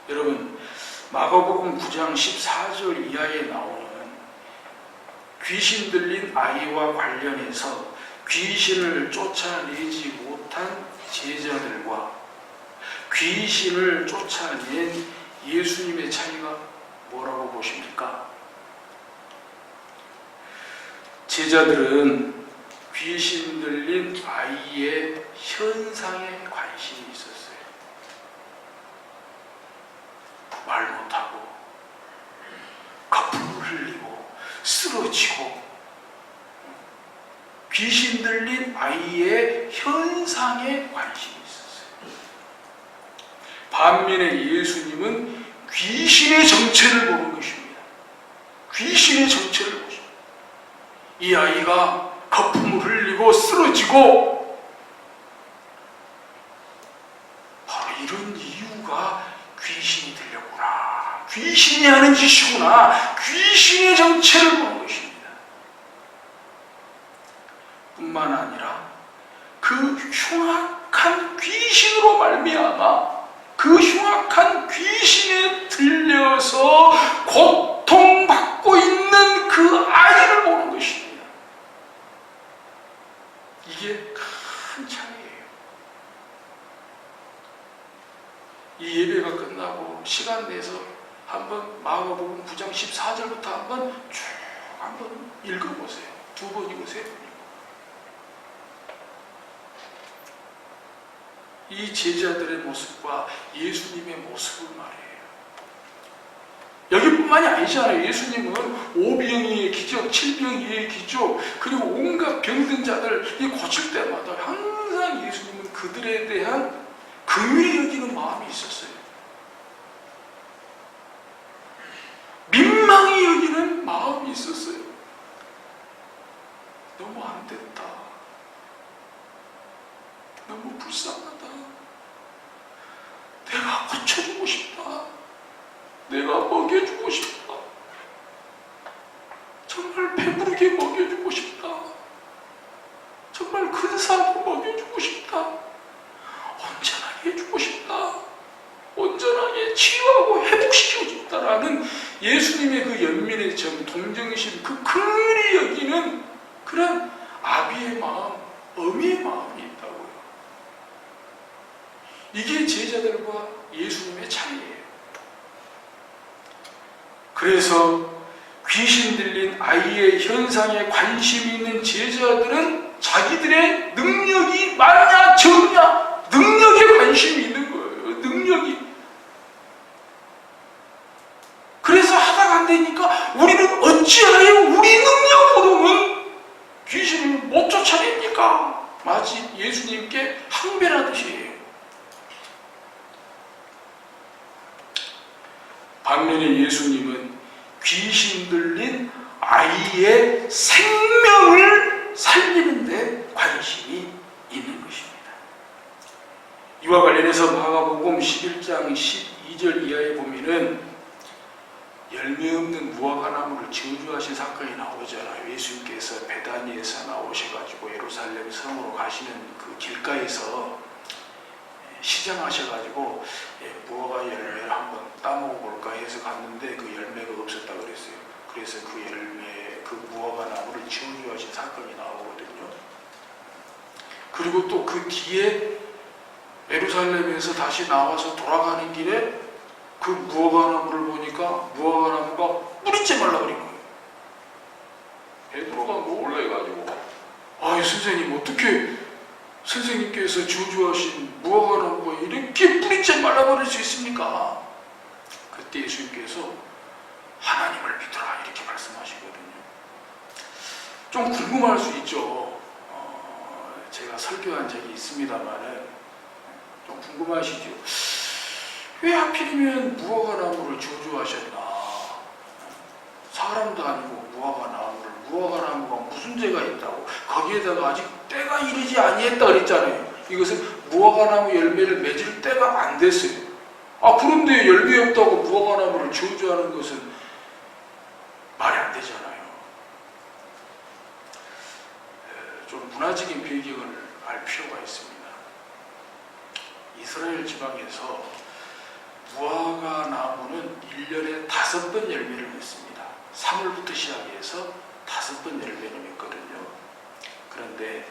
Speaker 1: 여러분, 마가복음 9장 14절 이하에 나오는 귀신 들린 아이와 관련해서 귀신을 쫓아내지 못한 제자들과 귀신을 쫓아낸 예수님의 차이가 뭐라고 보십니까? 제자들은 귀신 들린 아이의 현상에 관심이 있었어요. 말 못하고 거품을 흘리고 쓰러지고 귀신 들린 아이의 현상에 관심이 있었어요. 반면에 예수님은 귀신의 정체를 보는 것입니다. 귀신의 정체를 보십니다. 이 아이가 거품을 흘리고 쓰러지고 바로 이런 이유가 귀신이 들렸구나, 귀신이 하는 짓이구나, 귀신의 정체를 보는 것입니다. 뿐만 아니라 그 흉악한 귀신으로 말미암아 그 흉악한 귀신에 들려서 고통받고 있는 그 아이를 보는 것입니다. 이게 큰 차이예요. 이 예배가 끝나고 시간 내서 한번 마가복음 9장 14절부터 한번 읽어보세요. 2번이고 3번이고. 이 제자들의 모습과 예수님의 모습을 말해요. 여기뿐만이 아니잖아요. 예수님은 5병이의 기적, 7병이의 기적, 그리고 온갖 병든 자들 고칠 때마다 항상 예수님은 그들에 대한 긍휼히 여기는 마음이 있었어요. 민망히 여기는 마음이 있었어요. 너무 안 됐다. 너무 불쌍하다. 내가 고쳐주고 싶다. 내가 먹여주고 싶다. 정말 배부르게 먹여주고 싶다. 정말 근사하게 먹여주고 싶다. 온전하게 해주고 싶다. 온전하게 치유하고 회복시키고 싶다라는 예수님의 그 연민의 정, 동정심, 그 긍휼히 여기는 그런 아비의 마음, 어미의 마음이 있다고요. 이게 제자들과 예수님의 차이예요. 그래서 귀신 들린 아이의 현상에 관심이 있는 제자들은 자기들의 능력이 많냐 적냐 능력에 관심이 있는 거예요. 능력이. 그래서 하다가 안 되니까 우리는 어찌하여 우리 능력으로는 귀신을 못 쫓아냅니까? 마치 예수님께 항변하듯이. 반면에 예수님은 귀신 들린 아이의 생명을 살리는 데 관심이 있는 것입니다. 이와 관련해서 마가복음 11장 12절 이하에 보면은 열매 없는 무화과 나무를 저주하신 사건이 나오잖아요. 예수님께서 베다니에서 나오셔가지고 예루살렘 성으로 가시는 그 길가에서 시장하셔가지고 무화과 열매를 한번 따먹어볼까 해서 갔는데 그 열매가 없었다 그랬어요. 그래서 그 열매, 그 무화과 나무를 저주하신 사건이 나오거든요. 그리고 또 그 뒤에 예루살렘에서 다시 나와서 돌아가는 길에 그 무화과 나무를 보니까 무화과 나무가 뿌리째 말라버린 거예요. 베드로가 놀래가지고, 아이 선생님, 어떻게 선생님께서 저주하신 무화과 나무가 이렇게 뿌리째 말라버릴 수 있습니까? 그때 예수님께서 하나님을 믿어라 이렇게 말씀하시거든요. 좀 궁금할 수 있죠. 제가 설교한 적이 있습니다만은 좀 궁금하시죠. 왜 하필이면 무화과 나무를 저주하셨나? 사람도 아니고 무화과 나무가 무슨 죄가 있다고? 거기에다가 아직 때가 이르지 아니했다 그랬잖아요. 이것은 무화과 나무 열매를 맺을 때가 안 됐어요. 그런데 열매 없다고 무화과 나무를 저주하는 것은 말이 안 되잖아요. 좀 문화적인 배경을 알 필요가 있습니다. 이스라엘 지방에서 무화과 나무는 1년에 5번 열매를 맺습니다. 3월부터 시작해서 5번 열매를 맺거든요. 그런데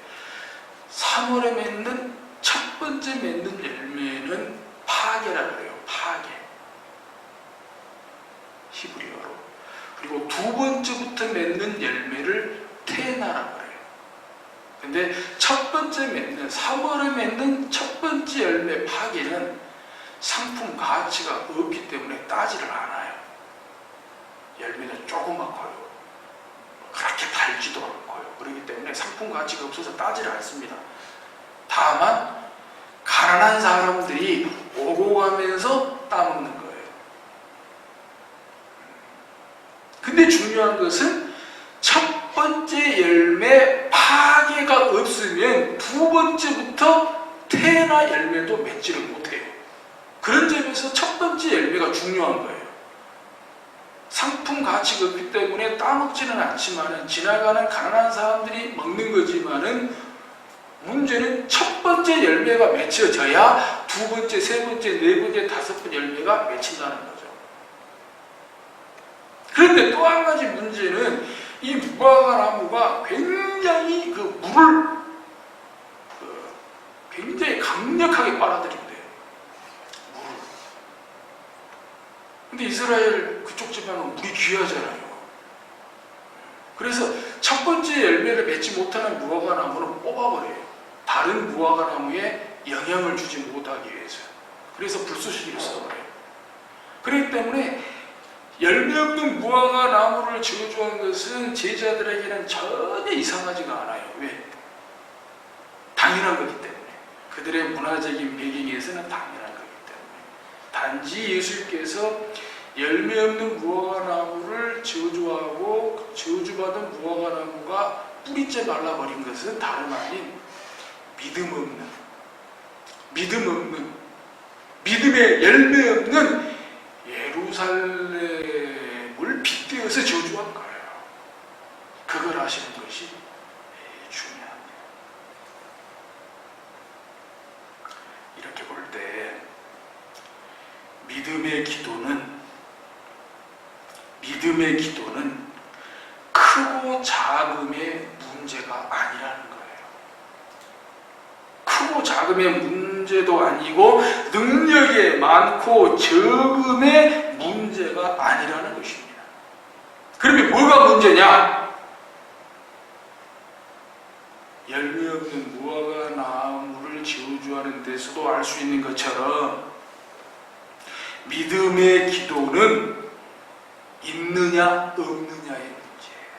Speaker 1: 3월에 맺는 첫 번째 맺는 열매는 파게라 그래요. 파게. 근데 첫 번째 맺는 3월에 맺는 첫 번째 열매 파기는 상품 가치가 없기 때문에 따지를 않아요. 열매는 조그맣고요. 그렇게 달지도 않고요. 그렇기 때문에 상품 가치가 없어서 따지를 않습니다. 다만 가난한 사람들이 오고 가면서 따먹는 거예요. 근데 중요한 것은 첫 번째 열매 파괴가 없으면 두 번째부터 태나 열매도 맺지를 못해요. 그런 점에서 첫 번째 열매가 중요한 거예요. 상품 가치가 없기 때문에 따먹지는 않지만 지나가는 가난한 사람들이 먹는 거지만은 문제는 첫 번째 열매가 맺혀져야 두 번째, 세 번째, 네 번째, 다섯 번째 열매가 맺힌다는 거죠. 그런데 또 한 가지 문제는 이 무화과 나무가 굉장히 그 물을 굉장히 강력하게 빨아들인대요. 물을. 근데 이스라엘 그쪽 지방은 물이 귀하잖아요. 그래서 첫 번째 열매를 맺지 못하는 무화과 나무는 뽑아버려요. 다른 무화과 나무에 영향을 주지 못하기 위해서. 그래서 불쏘시개를 써버려요. 그렇기 때문에 열매 없는 무화과 나무를 저주한 것은 제자들에게는 전혀 이상하지가 않아요. 왜? 당연한 거기 때문에. 그들의 문화적인 배경에서는 당연한 거기 때문에. 단지 예수님께서 열매 없는 무화과 나무를 저주하고 저주받은 무화과 나무가 뿌리째 말라버린 것은 다름 아닌 믿음의 열매 없는 예루살렘을 빗대어서 저주한 거예요. 그걸 아시는 것이 중요합니다. 이렇게 볼 때 믿음의 기도는 크고 작음의 문제가 아니라는 거예요. 크고 작음의 문제도 아니고 능력이 많고 적음의 문제가 아니라는 것입니다. 그러면 뭐가 문제냐? 열매 없는 무화과 나무를 저주하는 데서도 알 수 있는 것처럼 믿음의 기도는 있느냐 없느냐의 문제예요.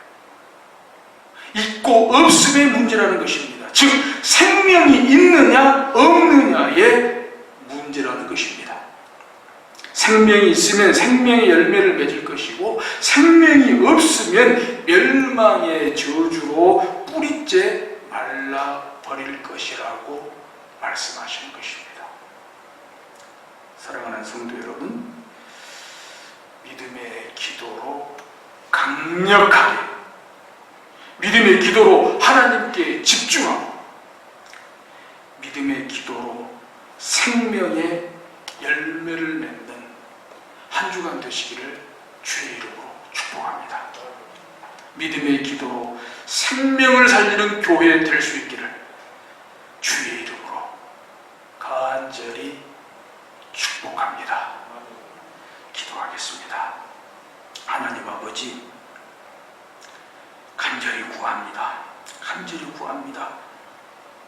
Speaker 1: 있고 없음의 문제라는 것입니다. 즉 생명이 있느냐 없느냐의 문제라는 것입니다. 생명이 있으면 생명의 열매를 맺을 것이고 생명이 없으면 멸망의 저주로 뿌리째 말라버릴 것이라고 말씀하시는 것입니다. 사랑하는 성도 여러분, 믿음의 기도로 강력하게 믿음의 기도로 하나님께 집중하고 믿음의 기도로 생명의 열매를 맺는 한 주간 되시기를 주의 이름으로 축복합니다. 믿음의 기도로 생명을 살리는 교회 될 수 있기를 주의 이름으로 간절히 축복합니다. 기도하겠습니다. 하나님 아버지, 간절히 구합니다.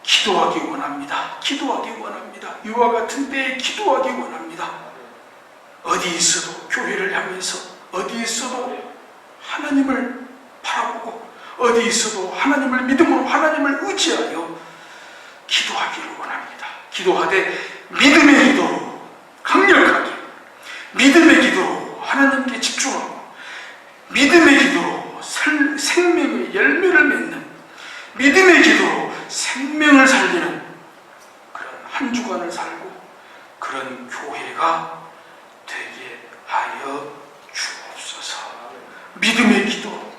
Speaker 1: 기도하기 원합니다. 이와 같은 때에 기도하기 원합니다. 어디 있어도 교회를 향해서, 어디 있어도 하나님을 바라보고, 어디 있어도 하나님을 믿음으로 하나님을 의지하여 기도하기를 원합니다. 기도하되 믿음의 기도로 강력하게, 믿음의 기도로 하나님께 집중하고, 믿음의 기도로 생명의 열매를 맺는, 믿음의 기도로 생명을 살리는 그런 한 주간을 살고 그런 교회가 되게 하여 주옵소서. 믿음의 기도,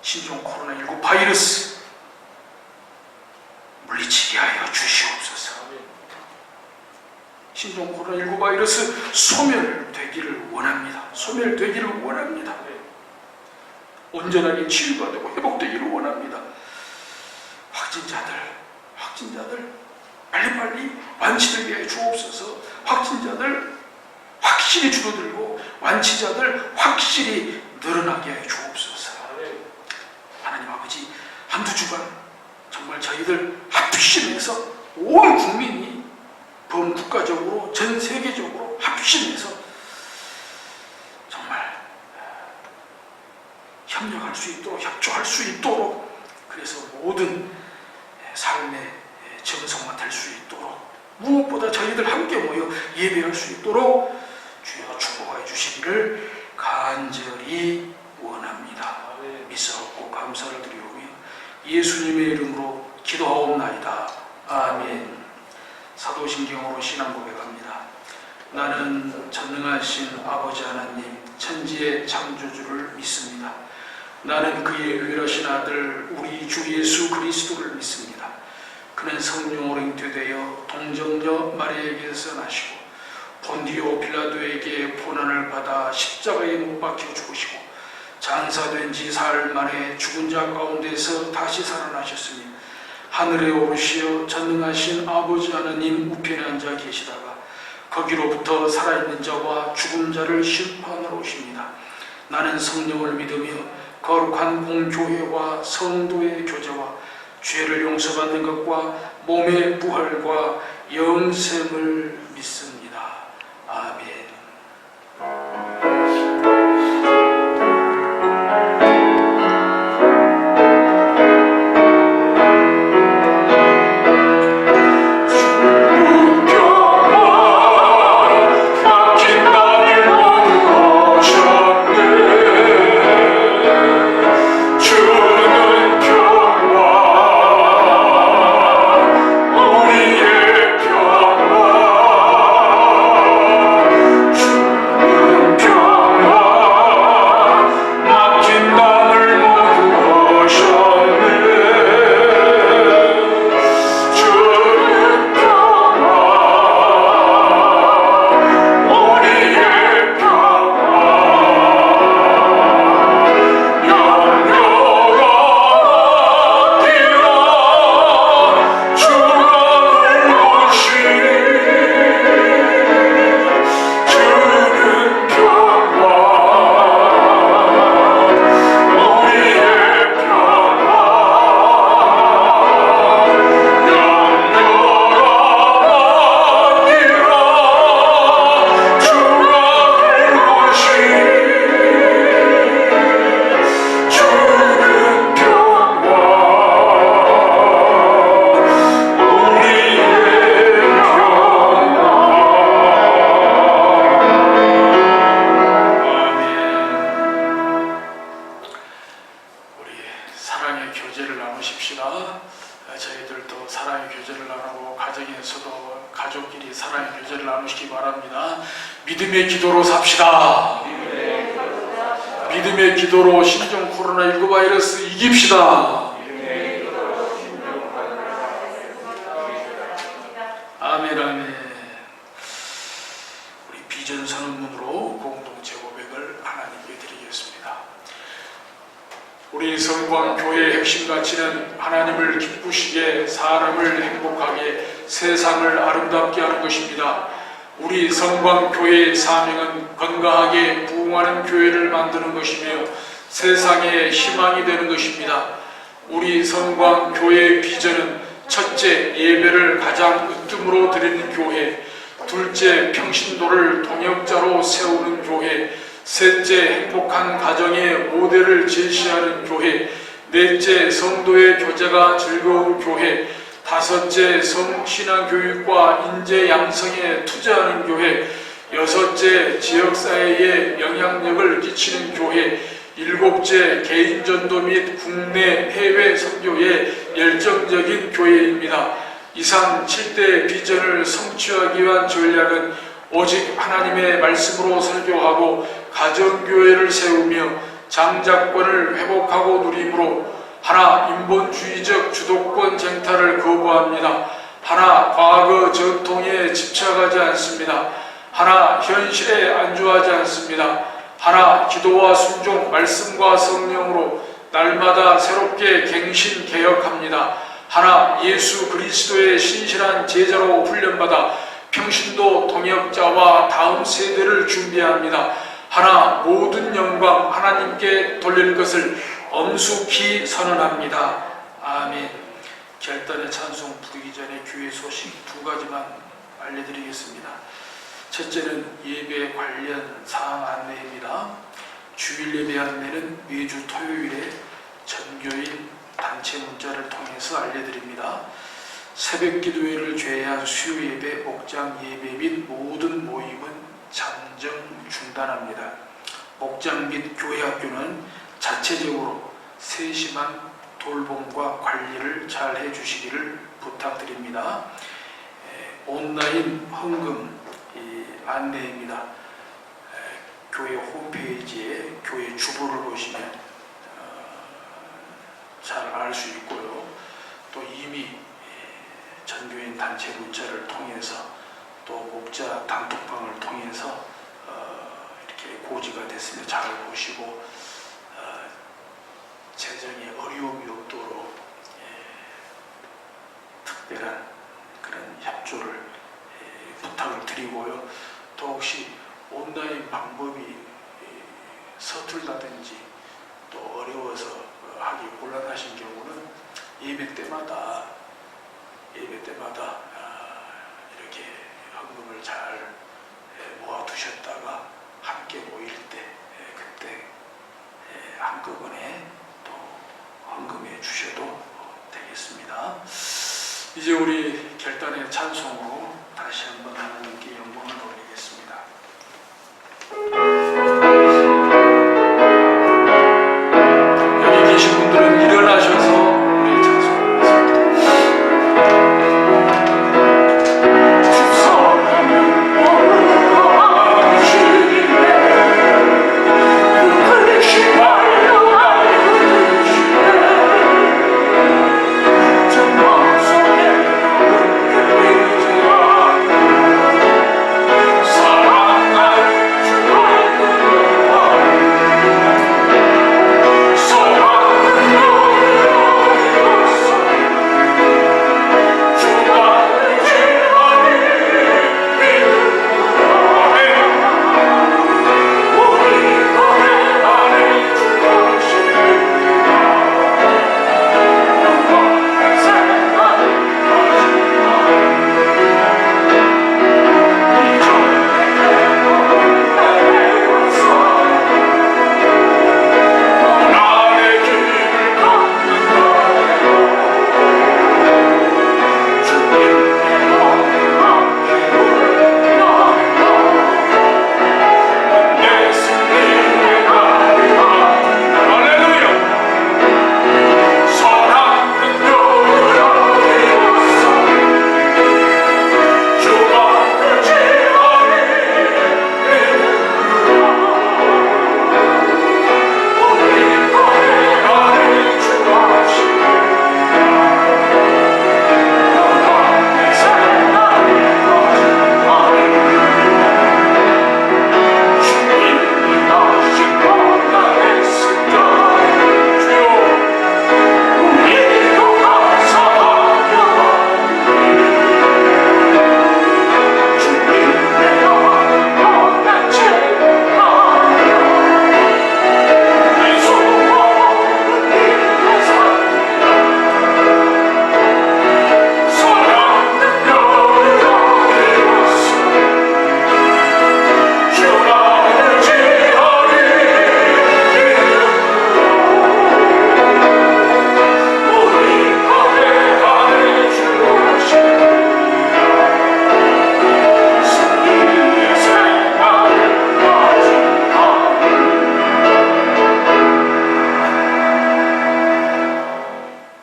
Speaker 1: 신종 코로나19 바이러스 물리치게 하여 주시옵소서. 신종 코로나19 바이러스 소멸되기를 원합니다. 온전하게 치유가 되고 회복되기를 원합니다. 확진자들 빨리빨리 완치되게 해 주옵소서. 확진자들 확실히 줄어들고 완치자들 확실히 늘어나게 해 주옵소서. 하나님 아버지, 한두 주간 정말 저희들 합심해서 온 국민이 범국가적으로 전 세계적으로 합심해서 정말 협력할 수 있도록, 협조할 수 있도록, 그래서 모든 삶의 정성만 될 수 있도록, 무엇보다 저희들 함께 모여 예배할 수 있도록 주여 축복해 주시기를 간절히 원합니다. 믿사옵고 감사를 드리오며 예수님의 이름으로 기도하옵나이다. 아멘. 사도신경으로 신앙 고백합니다. 나는 전능하신 아버지 하나님 천지의 창조주를 믿습니다. 나는 그의 유일하신 아들 우리 주 예수 그리스도를 믿습니다. 그는 성령으로 잉태되어 동정녀 마리아에게서 나시고 본디오 빌라도에게 고난을 받아 십자가에 못 박혀 죽으시고 장사된 지 사흘 만에 죽은 자 가운데서 다시 살아나셨으니 하늘에 오르시어 전능하신 아버지 하나님 우편에 앉아 계시다가 거기로부터 살아있는 자와 죽은 자를 심판하러 오십니다. 나는 성령을 믿으며 거룩한 공교회와 성도의 교제와 죄를 용서받는 것과 몸의 부활과 영생을 믿습니다. 아멘. 믿음의 기도로 삽시다. 믿음의 기도로 신종 코로나19 바이러스 이깁시다. 아멘, 아멘. 우리 비전 선언문으로 공동체 고백을 하나님께 드리겠습니다. 우리 성광교회의 핵심 가치는 하나님을 기쁘시게, 사람을 행복하게, 세상을 아름답게 하는 것입니다. 우리 성광교회의 사명은 건강하게 부흥하는 교회를 만드는 것이며 세상의 희망이 되는 것입니다. 우리 성광교회의 비전은 첫째, 예배를 가장 으뜸으로 드리는 교회, 둘째, 평신도를 동역자로 세우는 교회, 셋째, 행복한 가정의 모델을 제시하는 교회, 넷째, 성도의 교제가 즐거운 교회, 다섯째, 성신앙교육과 인재 양성에 투자하는 교회, 여섯째, 지역사회에 영향력을 끼치는 교회, 일곱째, 개인전도 및 국내 해외 선교에 열정적인 교회입니다. 이상 7대 비전을 성취하기 위한 전략은 오직 하나님의 말씀으로 설교하고 가정교회를 세우며 장자권을 회복하고 누림으로 하나, 인본주의적 주도권 쟁탈을 거부합니다. 하나, 과거 전통에 집착하지 않습니다. 하나, 현실에 안주하지 않습니다. 하나, 기도와 순종, 말씀과 성령으로 날마다 새롭게 갱신 개혁합니다. 하나, 예수 그리스도의 신실한 제자로 훈련받아 평신도 동역자와 다음 세대를 준비합니다. 하나, 모든 영광 하나님께 돌릴 것을 엄숙히 선언합니다. 아멘. 결단의 찬송 부르기 전에 교회 소식 두 가지만 알려드리겠습니다. 첫째는 예배 관련 사항 안내입니다. 주일 예배 안내는 매주 토요일에 전교인 단체 문자를 통해서 알려드립니다. 새벽 기도회를 제외한 수요 예배, 목장 예배 및 모든 모임은 잠정 중단합니다. 목장 및 교회 학교는 자체적으로 세심한 돌봄과 관리를 잘 해주시기를 부탁드립니다. 온라인 헌금 안내입니다. 교회 홈페이지에 교회 주보를 보시면 잘 알 수 있고요. 또 이미 전교인 단체 문자를 통해서 또 목자 단톡방을 통해서 이렇게 고지가 됐으면 잘 보시고 재정에 어려움이 없도록 특별한 그런 협조를 부탁을 드리고요. 또 혹시 온라인 방법이 서툴다든지 또 어려워서 하기 곤란하신 경우는 예배 때마다 이렇게 헌금을 잘 모아두셨다가 함께 모일 때 그때 한꺼번에 또 헌금해 주셔도 되겠습니다. 이제 우리 결단의 찬송으로 다시 한번 하나님께 영광을 돌리겠습니다. 여기 계신 분들은 일어나셔서 우리 찬송하겠습니다.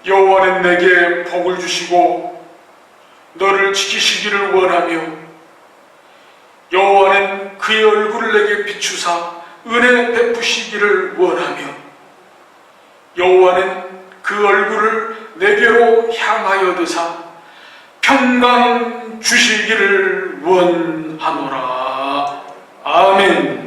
Speaker 1: 여호와는 내게 복을 주시고 너를 지키시기를 원하며 여호와는 그의 얼굴을 내게 비추사 은혜 베푸시기를 원하며 여호와는 그 얼굴을 내게로 향하여 드사 평강 주시기를 원하노라. 아멘.